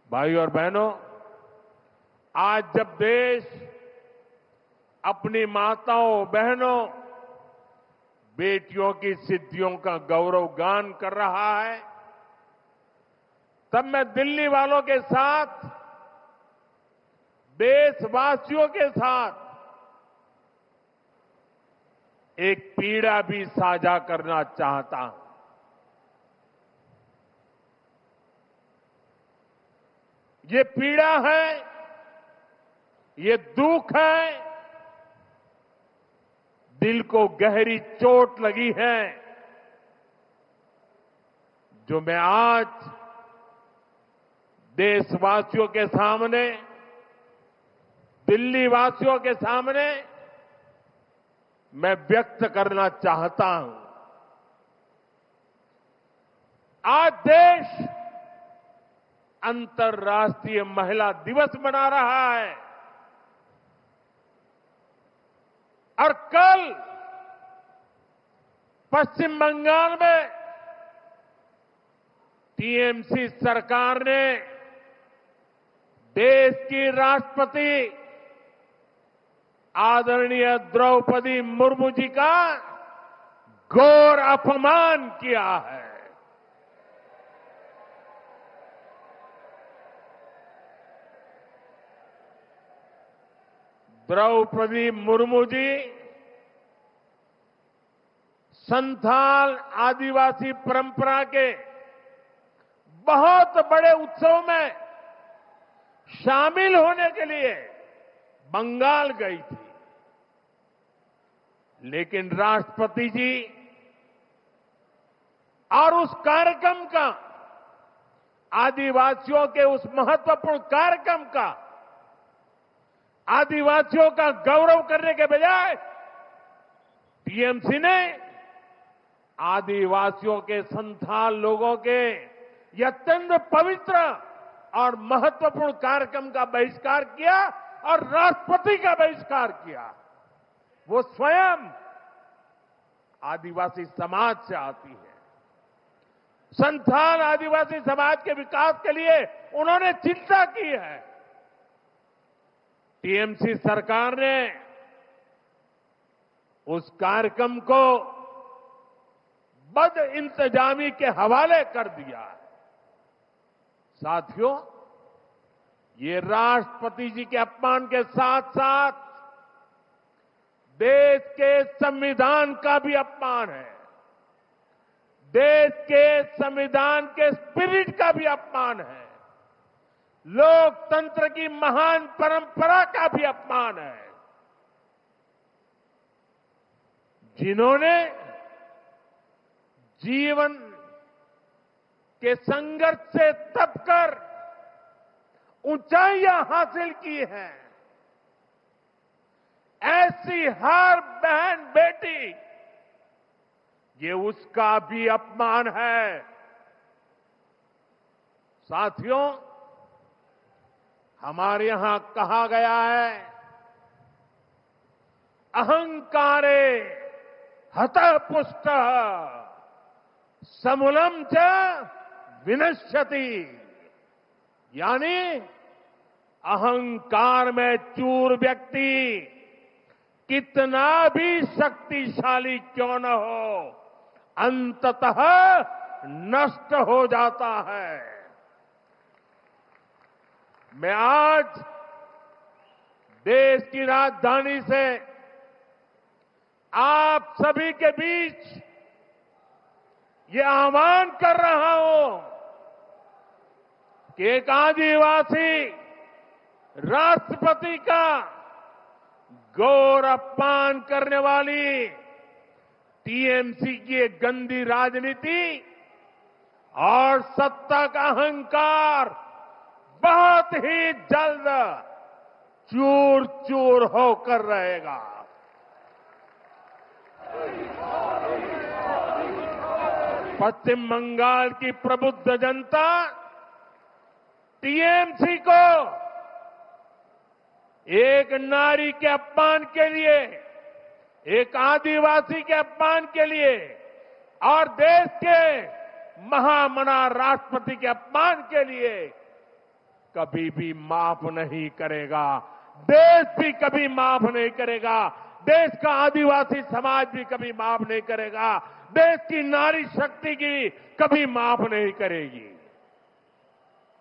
भाइयों और बहनों, आज जब देश अपनी माताओं, बहनों, बेटियों की सिद्धियों का गौरवगान कर रहा है, तब मैं दिल्ली वालों के साथ, देशवासियों के साथ एक पीड़ा भी साझा करना चाहता हूं। ये पीड़ा है, ये दुख है, दिल को गहरी चोट लगी है, जो मैं आज देशवासियों के सामने, दिल्ली वासियों के सामने मैं व्यक्त करना चाहता हूं। आज देश अंतर्राष्ट्रीय महिला दिवस मना रहा है और कल पश्चिम बंगाल में टीएमसी सरकार ने देश की राष्ट्रपति आदरणीय द्रौपदी मुर्मू जी का घोर अपमान किया है। द्रौपदी मुर्मू जी संथाल आदिवासी परंपरा के बहुत बड़े उत्सव में शामिल होने के लिए बंगाल गई थी, लेकिन राष्ट्रपति जी और उस कार्यक्रम का, आदिवासियों के उस महत्वपूर्ण कार्यक्रम का, आदिवासियों का गौरव करने के बजाय टीएमसी ने आदिवासियों के संथाल लोगों के ये अत्यंत पवित्र और महत्वपूर्ण कार्यक्रम का बहिष्कार किया और राष्ट्रपति का बहिष्कार किया। वो स्वयं आदिवासी समाज से आती है। संथाल आदिवासी समाज के विकास के लिए उन्होंने चिंता की है। टीएमसी सरकार ने उस कार्यक्रम को बदइंतजामी के हवाले कर दिया। साथियों, ये राष्ट्रपति जी के अपमान के साथ साथ देश के संविधान का भी अपमान है, देश के संविधान के स्पिरिट का भी अपमान है, लोकतंत्र की महान परंपरा का भी अपमान है। जिन्होंने जीवन के संघर्ष से तपकर ऊंचाइयां हासिल की हैं, ऐसी हर बहन बेटी, ये उसका भी अपमान है। साथियों, हमारे यहां कहा गया है, अहंकारे हतः पुष्टः समूलम च विनश्यति, यानी अहंकार में चूर व्यक्ति कितना भी शक्तिशाली क्यों न हो, अंततः नष्ट हो जाता है। मैं आज देश की राजधानी से आप सभी के बीच ये आह्वान कर रहा हूं कि एक आदिवासी राष्ट्रपति का घोर अपमान करने वाली टीएमसी की एक गंदी राजनीति और सत्ता का अहंकार बहुत ही जल्द चूर चूर होकर रहेगा। पश्चिम बंगाल की प्रबुद्ध जनता टीएमसी को एक नारी के अपमान के लिए, एक आदिवासी के अपमान के लिए और देश के महामना राष्ट्रपति के अपमान के लिए कभी भी माफ नहीं करेगा। देश भी कभी माफ नहीं करेगा। देश का आदिवासी समाज भी कभी माफ नहीं करेगा। देश की नारी शक्ति की कभी माफ नहीं करेगी।